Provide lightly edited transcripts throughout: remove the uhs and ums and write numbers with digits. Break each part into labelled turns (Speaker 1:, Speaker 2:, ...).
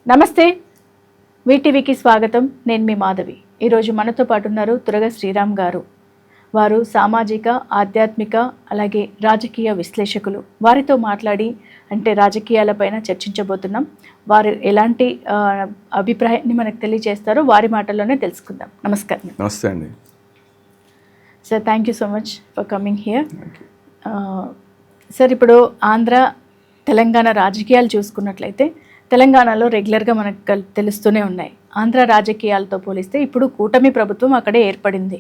Speaker 1: నమస్తే, వీటీవీకి స్వాగతం. నేను మీ మాధవి. ఈరోజు మనతో పాటు ఉన్నారు తురగ శ్రీరామ్ గారు. వారు సామాజిక, ఆధ్యాత్మిక అలాగే రాజకీయ విశ్లేషకులు. వారితో మాట్లాడి రాజకీయాలపైన చర్చించబోతున్నాం. వారు ఎలాంటి అభిప్రాయాన్ని మనకు తెలియజేస్తారో వారి మాటల్లోనే తెలుసుకుందాం. నమస్కారం.
Speaker 2: నమస్తే అండి.
Speaker 1: Sir, thank you so much for coming here. Sir, ఇప్పుడు ఆంధ్ర తెలంగాణ రాజకీయాలు చూసుకున్నట్లయితే తెలంగాణలో రెగ్యులర్గా మనకు తెలుస్తూనే ఉన్నాయి. ఆంధ్ర రాజకీయాలతో పోలిస్తే ఇప్పుడు కూటమి ప్రభుత్వం అక్కడే ఏర్పడింది.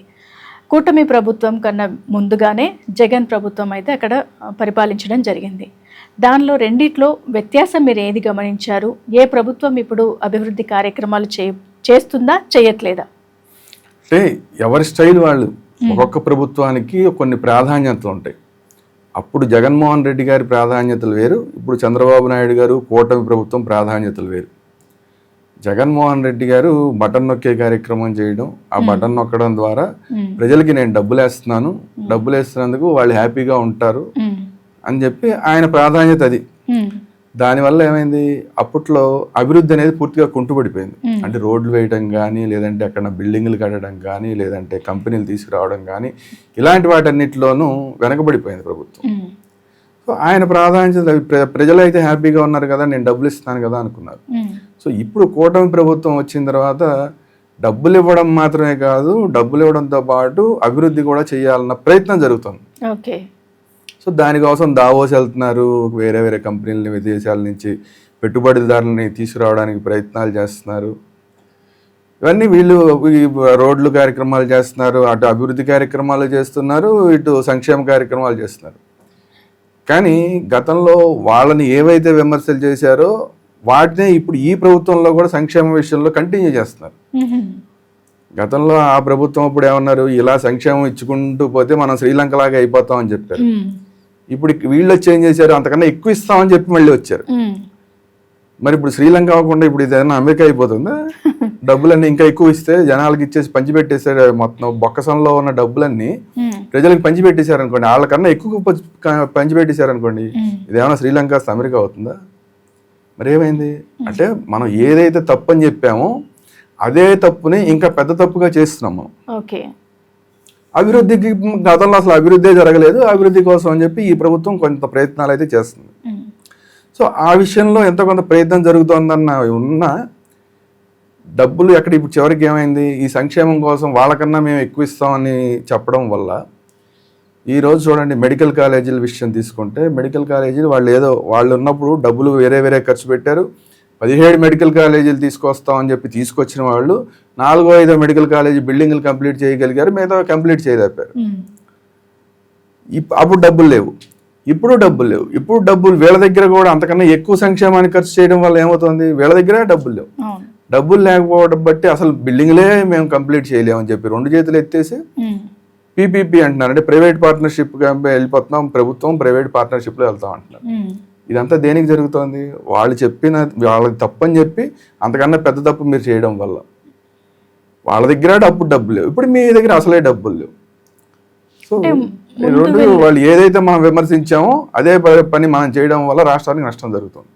Speaker 1: కూటమి ప్రభుత్వం కన్నా ముందుగానే జగన్ ప్రభుత్వం అయితే అక్కడ పరిపాలించడం జరిగింది. దానిలో రెండిట్లో వ్యత్యాసం మీరు ఏది గమనించారు? ఏ ప్రభుత్వం ఇప్పుడు అభివృద్ధి కార్యక్రమాలు చేస్తుందా, చేయట్లేదా?
Speaker 2: అంటే ఎవరి స్టైల్ వాళ్ళు. ఒక్కొక్క ప్రభుత్వానికి కొన్ని ప్రాధాన్యతలు ఉంటాయి. అప్పుడు జగన్మోహన్ రెడ్డి గారి ప్రాధాన్యతలు వేరు, ఇప్పుడు చంద్రబాబు నాయుడు గారు కూటమి ప్రభుత్వం ప్రాధాన్యతలు వేరు. జగన్మోహన్ రెడ్డి గారు బటన్ నొక్కే కార్యక్రమం చేయడం, ఆ బటన్ నొక్కడం ద్వారా ప్రజలకి నేను డబ్బులు వేస్తున్నందుకు వాళ్ళు హ్యాపీగా ఉంటారు అని చెప్పి ఆయన ప్రాధాన్యత అది. దానివల్ల ఏమైంది, అప్పట్లో అభివృద్ధి అనేది పూర్తిగా కుంటుపడిపోయింది. అంటే రోడ్లు వేయడం కానీ, లేదంటే అక్కడ బిల్డింగ్లు కట్టడం కానీ, లేదంటే కంపెనీలు తీసుకురావడం కానీ, ఇలాంటి వాటన్నిటిలోనూ వెనకబడిపోయింది ప్రభుత్వం. సో ఆయన ప్రాధాన్యత ప్రజలు అయితే హ్యాపీగా ఉన్నారు కదా, నేను డబ్బులు ఇస్తాను కదా అనుకున్నారు. సో ఇప్పుడు కూటమి ప్రభుత్వం వచ్చిన తర్వాత డబ్బులు ఇవ్వడం మాత్రమే కాదు, డబ్బులు ఇవ్వడంతో పాటు అభివృద్ధి కూడా చేయాలన్న ప్రయత్నం జరుగుతుంది.
Speaker 1: ఓకే. సో
Speaker 2: దానికోసం దావోస్ వెళ్తున్నారు, వేరే వేరే కంపెనీలని విదేశాల నుంచి పెట్టుబడిదారులని తీసుకురావడానికి ప్రయత్నాలు చేస్తున్నారు. ఇవన్నీ వీళ్ళు రోడ్లు కార్యక్రమాలు చేస్తున్నారు, అటు అభివృద్ధి కార్యక్రమాలు చేస్తున్నారు, ఇటు సంక్షేమ కార్యక్రమాలు చేస్తున్నారు. కానీ గతంలో వాళ్ళని ఏవైతే విమర్శలు చేశారో వాటినే ఇప్పుడు ఈ ప్రభుత్వంలో కూడా సంక్షేమ విషయంలో కంటిన్యూ చేస్తున్నారు. గతంలో ఆ ప్రభుత్వం అప్పుడు ఏమన్నారు, ఇలా సంక్షేమం ఇచ్చుకుంటూ పోతే మనం శ్రీలంక లాగా అయిపోతాం అని చెప్పారు. ఇప్పుడు వీళ్ళు వచ్చి ఏం చేశారు, అంతకన్నా ఎక్కువ ఇస్తామని చెప్పి మళ్ళీ వచ్చారు. మరి ఇప్పుడు శ్రీలంక అవ్వకుండా ఇప్పుడు ఇదేమన్నా అమెరికా అయిపోతుందా? డబ్బులన్నీ ఇంకా ఎక్కువ ఇస్తే జనాలకి ఇచ్చేసి పంచిపెట్టేసారు. మొత్తం బొక్కసంలో ఉన్న డబ్బులన్నీ ప్రజలకు పంచిపెట్టేశారు అనుకోండి, వాళ్ళకన్నా ఎక్కువ పంచిపెట్టేశారు అనుకోండి, ఇదేమన్నా శ్రీలంక అమెరికా అవుతుందా? మరి ఏమైంది అంటే, మనం ఏదైతే తప్పని చెప్పామో అదే తప్పుని ఇంకా పెద్ద తప్పుగా చేస్తున్నాం మనం.
Speaker 1: ఓకే.
Speaker 2: అభివృద్ధికి గతంలో అసలు అభివృద్ధి జరగలేదు, అభివృద్ధి కోసం అని చెప్పి ఈ ప్రభుత్వం కొంత ప్రయత్నాలు అయితే చేస్తుంది. సో ఆ విషయంలో ఎంతో కొంత ప్రయత్నం జరుగుతోందన్న ఉన్న డబ్బులు ఎక్కడ ఇప్పుడు చివరికి ఏమైంది, ఈ సంక్షేమం కోసం వాళ్ళకన్నా మేము ఎక్కువ ఇస్తామని చెప్పడం వల్ల ఈరోజు చూడండి, మెడికల్ కాలేజీల విషయం తీసుకుంటే, మెడికల్ కాలేజీలు వాళ్ళు ఉన్నప్పుడు డబ్బులు వేరే వేరే ఖర్చు పెట్టారు. 17 మెడికల్ కాలేజీలు తీసుకొస్తామని చెప్పి తీసుకొచ్చిన వాళ్ళు 4-5 మెడికల్ కాలేజీ బిల్డింగ్లు కంప్లీట్ చేయగలిగారు, మిగతా కంప్లీట్ చేయలేపారు. అప్పుడు డబ్బులు లేవు, ఇప్పుడు డబ్బులు లేవు. ఇప్పుడు డబ్బులు వీళ్ళ దగ్గర కూడా అంతకన్నా ఎక్కువ సంక్షేమానికి ఖర్చు చేయడం వల్ల ఏమవుతుంది, వీళ్ళ దగ్గర డబ్బులు లేవు. డబ్బులు లేకపోవడం బట్టి అసలు బిల్డింగ్లే మేము కంప్లీట్ చేయలేమని చెప్పి 2 చేతులు ఎత్తేసి పీపీపీ అంటున్నారు. అంటే ప్రైవేట్ పార్ట్నర్షిప్గా వెళ్ళిపోతున్నాం, ప్రభుత్వం ప్రైవేట్ పార్ట్నర్షిప్లో వెళ్తాం అంటున్నారు. ఇదంతా దేనికి జరుగుతోంది, వాళ్ళకి తప్పని చెప్పి అంతకన్నా పెద్ద తప్పు మీరు చేయడం వల్ల. వాళ్ళ దగ్గర డబ్బులు లేవు, ఇప్పుడు మీ దగ్గర అసలే డబ్బులు లేవు. సో రెండు వాళ్ళు ఏదైతే మనం విమర్శించామో అదే పని మనం చేయడం వల్ల రాష్ట్రానికి నష్టం జరుగుతుంది.